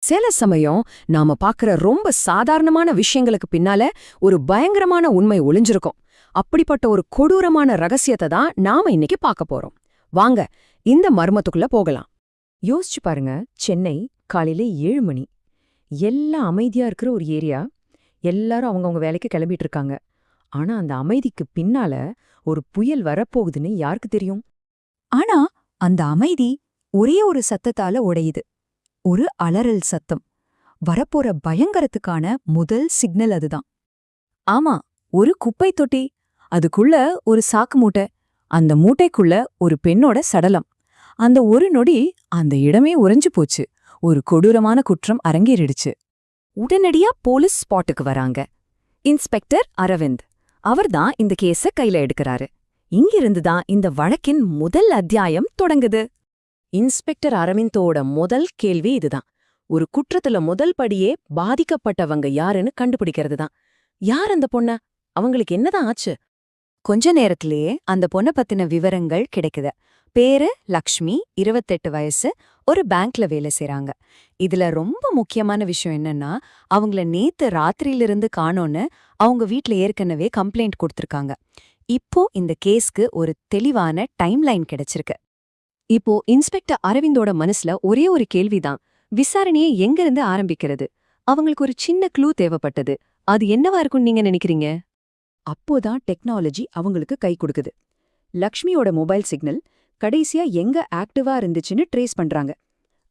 சில சமயம் நாம பாக்குற ரொம்ப சாதாரணமான விஷயங்களுக்கு பின்னால ஒரு பயங்கரமான உண்மை ஒளிஞ்சிருக்கும். அப்படிப்பட்ட ஒரு கொடூரமான ரகசியத்தை தான் நாம இன்னைக்கு பார்க்க போறோம். வாங்க இந்த மர்மத்துக்குள்ள போகலாம். யோசிச்சு பாருங்க, சென்னை காலையில 7 மணி. எல்லாம் அமைதியா இருக்கிற ஒரு ஏரியா. எல்லாரும் அவங்கவங்க வேலைக்கு கிளம்பிட்டு இருக்காங்க. ஆனா அந்த அமைதிக்கு பின்னால ஒரு புயல் வரப்போகுதுன்னு யாருக்கு தெரியும்? ஆனா அந்த அமைதி ஒரே ஒரு சத்தத்தால உடையுது. ஒரு அலறல் சத்தம். வரப்போற பயங்கரத்துக்கான முதல் சிக்னல் அதுதான். ஆமா, ஒரு குப்பை தொட்டி. அதுக்குள்ள ஒரு சாக்கு மூட்டை. அந்த மூட்டைக்குள்ள ஒரு பெண்ணோட சடலம். அந்த ஒரு நொடி அந்த இடமே உறைஞ்சு போச்சு. ஒரு கொடூரமான குற்றம் அரங்கேறிடுச்சு. உடனடியா போலீஸ் ஸ்பாட்டுக்கு வராங்க. இன்ஸ்பெக்டர் அரவிந்த் அவர்தான் இந்த கேஸ கையில எடுக்கறாரு. இங்கிருந்து தான் இந்த வழக்கின் முதல் அத்தியாயம் தொடங்குது. இன்ஸ்பெக்டர் அரவிந்தோட முதல் கேள்வி இதுதான். ஒரு குற்றத்துல முதல் படியே பாதிக்கப்பட்டவங்க யாருன்னு கண்டுபிடிக்கிறது தான். யார் அந்த பொண்ண? அவங்களுக்கு என்னதான் ஆச்சு? கொஞ்ச நேரத்திலேயே அந்த பொண்ண பத்தின விவரங்கள் கிடைக்குது. பேரு லக்ஷ்மி, 28 வயசு, ஒரு பேங்க்ல வேலை செய்றாங்க. இதுல ரொம்ப முக்கியமான விஷயம் என்னன்னா, அவங்கள நேத்து ராத்திரியிலிருந்து காணோன்னு அவங்க வீட்ல ஏற்கனவே கம்ப்ளைண்ட் கொடுத்திருக்காங்க. இப்போ இந்த கேஸ்க்கு ஒரு தெளிவான டைம்லைன் கிடைச்சிருக்கு. இப்போ இன்ஸ்பெக்டர் அரவிந்தோட மனசுல ஒரே ஒரு கேள்விதான். விசாரணையை எங்கிருந்து ஆரம்பிக்கிறது? அவங்களுக்கு ஒரு சின்ன க்ளூ தேவைப்பட்டது. அது என்னவா இருக்கும்னு நீங்க நினைக்கிறீங்க? அப்போதான் டெக்னாலஜி அவங்களுக்கு கை கொடுக்குது. லக்ஷ்மியோட மொபைல் சிக்னல் கடைசியா எங்க ஆக்டிவா இருந்துச்சுன்னு ட்ரேஸ் பண்றாங்க.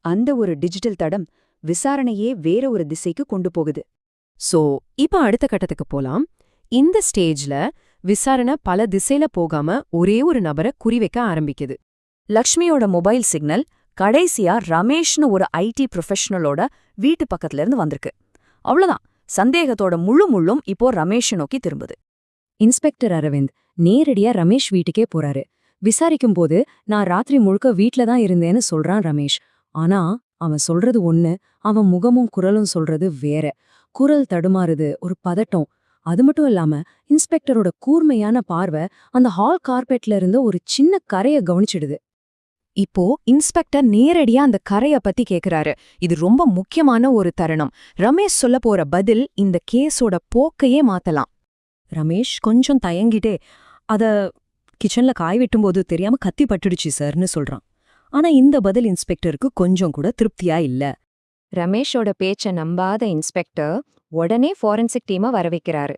அந்த ஒரு டிஜிட்டல் தடம் விசாரணையே வேற ஒரு திசைக்கு கொண்டு போகுது. சோ இப்ப அடுத்த கட்டத்துக்கு போலாம். இந்த ஸ்டேஜ்ல விசாரணை பல திசையில போகாம ஒரே ஒரு நபரை குறிவைக்க ஆரம்பிக்குது. லக்ஷ்மியோட மொபைல் சிக்னல் கடைசியா ரமேஷ்னு ஒரு ஐடி ப்ரொஃபஷனலோட வீட்டு பக்கத்துல இருந்து வந்திருக்கு. அவ்வளவுதான், சந்தேகத்தோட முள்ளும் இப்போ ரமேஷ் நோக்கி திரும்புது. இன்ஸ்பெக்டர் அரவிந்த் நேரடியா ரமேஷ் வீட்டுக்கே போறாரு. விசாரிக்கும்போது நான் ராத்திரி முழுக்க வீட்ல தான் இருந்தேன்னு சொல்றான் ரமேஷ். ஆனா அவன் சொல்றது ஒண்ணு, அவன் முகமும் குரலும் சொல்றது வேற. குரல் தடுமாறுது, ஒரு பதட்டம். அது மட்டும் இல்லாம இன்ஸ்பெக்டரோட கூர்மையான பார்வை அந்த ஹால் கார்பெட்ல இருந்து ஒரு சின்ன கரைய கவனிச்சிடுது. இப்போ இன்ஸ்பெக்டர் நேரடியா அந்த கரைய பத்தி கேக்குறாரு. இது ரொம்ப முக்கியமான ஒரு தருணம். ரமேஷ் சொல்ல போற பதில் இந்த கேஸோட போக்கையே மாத்தலாம். ரமேஷ் கொஞ்சம் தயங்கிட்டே, அத கிச்சன்ல காய் வெட்டும்போது தெரியாம கத்தி பட்டுடுச்சு சார்னு சொல்றான். ஆனா இந்த பதில் இன்ஸ்பெக்டருக்கு கொஞ்சம் கூட திருப்தியா இல்ல. ரமேஷோட பேச்ச நம்பாத இன்ஸ்பெக்டர் உடனே ஃபாரன்சிக் டீமை வரவைக்கிறாரு.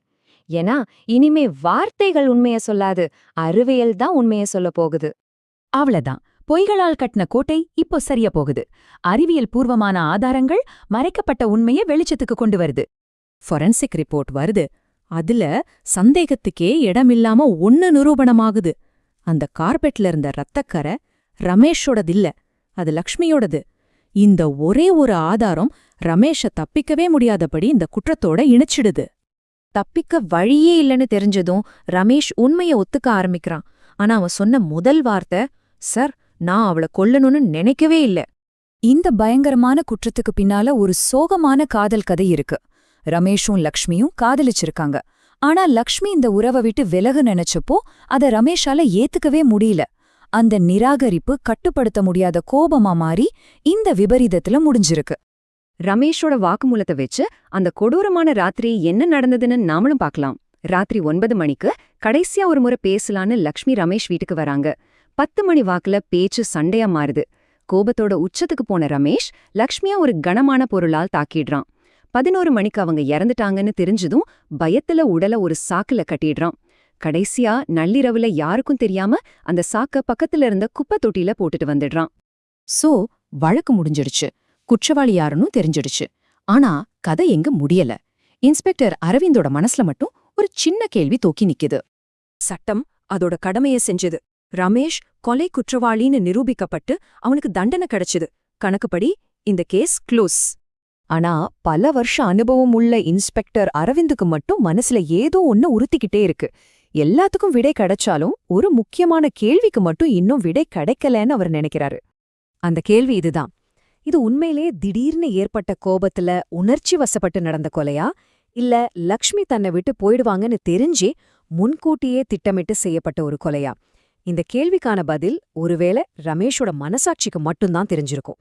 ஏன்னா இனிமே வார்த்தைகள் உண்மைய சொல்லாது, அறிவியல் தான் உண்மைய சொல்ல போகுது. அவ்வளவுதான், பொய்களால் கட்டின கோட்டை இப்போ சரியா போகுது. அறிவியல் பூர்வமான ஆதாரங்கள் மறைக்கப்பட்ட உண்மையை வெளிச்சத்துக்கு கொண்டு வருது. ஃபொரன்சிக் ரிப்போர்ட் வருது. அதுல சந்தேகத்துக்கே இடமில்லாம ஒன்னு நிரூபணமாகுது. அந்த கார்பெட்ல இருந்த ரத்தக்கரை ரமேஷோடதில்ல, அது லக்ஷ்மியோடது. இந்த ஒரே ஒரு ஆதாரம் ரமேஷ தப்பிக்கவே முடியாதபடி இந்த குற்றத்தோட இணைச்சிடுது. தப்பிக்க வழியே இல்லைன்னு தெரிஞ்சதும் ரமேஷ் உண்மைய ஒத்துக்க ஆரம்பிக்கிறான். ஆனா அவன் சொன்ன முதல் வார்த்தை, சார், நான் அவளை கொல்லணும்னு நினைக்கவே இல்ல. இந்த பயங்கரமான குற்றத்துக்கு பின்னால ஒரு சோகமான காதல் கதை இருக்கு. ரமேஷும் லக்ஷ்மியும் காதலிச்சிருக்காங்க. ஆனா லக்ஷ்மி இந்த உறவை விட்டு விலக நினைச்சப்போ அத ரமேஷால ஏத்துக்கவே முடியல. அந்த நிராகரிப்பு கட்டுப்படுத்த முடியாத கோபமா மாறி இந்த விபரீதத்துல முடிஞ்சிருக்கு. ரமேஷோட வாக்குமூலத்தை வச்சு அந்த கொடூரமான ராத்திரி என்ன நடந்ததுன்னு நாமளும் பார்க்கலாம். ராத்திரி 9 மணிக்கு கடைசியா ஒரு முறை பேசலான்னு லக்ஷ்மி ரமேஷ் வீட்டுக்கு வராங்க. 10 மணி வாக்குல பேச்சு சண்டையா மாறுது. கோபத்தோட உச்சத்துக்கு போன ரமேஷ் லக்ஷ்மியா ஒரு கனமான பொருளால் தாக்கிடுறான். 11 மணிக்கு அவங்க இறந்துட்டாங்கன்னு தெரிஞ்சதும் பயத்துல உடல ஒரு சாக்குல கட்டிடுறான். கடைசியா நள்ளிரவுல யாருக்கும் தெரியாம அந்த சாக்க பக்கத்துல இருந்த குப்பை தொட்டியில போட்டுட்டு வந்துடுறான். சோ வழக்கு முடிஞ்சிடுச்சு, குற்றவாளி யாருன்னு தெரிஞ்சிடுச்சு. ஆனா கதை எங்க முடியல. இன்ஸ்பெக்டர் அரவிந்தோட மனசுல மட்டும் ஒரு சின்ன கேள்வி தூக்கி நிக்குது. சட்டம் அதோட கடமைய செஞ்சது. ரமேஷ் கொலை குற்றவாளின்னு நிரூபிக்கப்பட்டு அவனுக்கு தண்டனை கிடைச்சது. கணக்குப்படி இந்த கேஸ் க்ளோஸ். ஆனா பல வருஷ அனுபவம் உள்ள இன்ஸ்பெக்டர் அரவிந்துக்கு மட்டும் மனசுல ஏதோ ஒன்னு உறுத்திக்கிட்டே இருக்கு. எல்லாத்துக்கும் விடை கிடைச்சாலும் ஒரு முக்கியமான கேள்விக்கு மட்டும் இன்னும் விடை கிடைக்கலன்னு அவர் நினைக்கிறாரு. அந்த கேள்வி இதுதான். இது உண்மையிலே திடீர்னு ஏற்பட்ட கோபத்துல உணர்ச்சி வசப்பட்டு நடந்த கொலையா, இல்ல லக்ஷ்மி தன்னை விட்டு போயிடுவாங்கன்னு தெரிஞ்சே முன்கூட்டியே திட்டமிட்டு செய்யப்பட்ட ஒரு கொலையா? இந்த கேள்விக்கான பதில் ஒருவேளை ரமேஷோட மனசாட்சிக்கு மட்டும்தான் தெரிஞ்சிருக்கும்.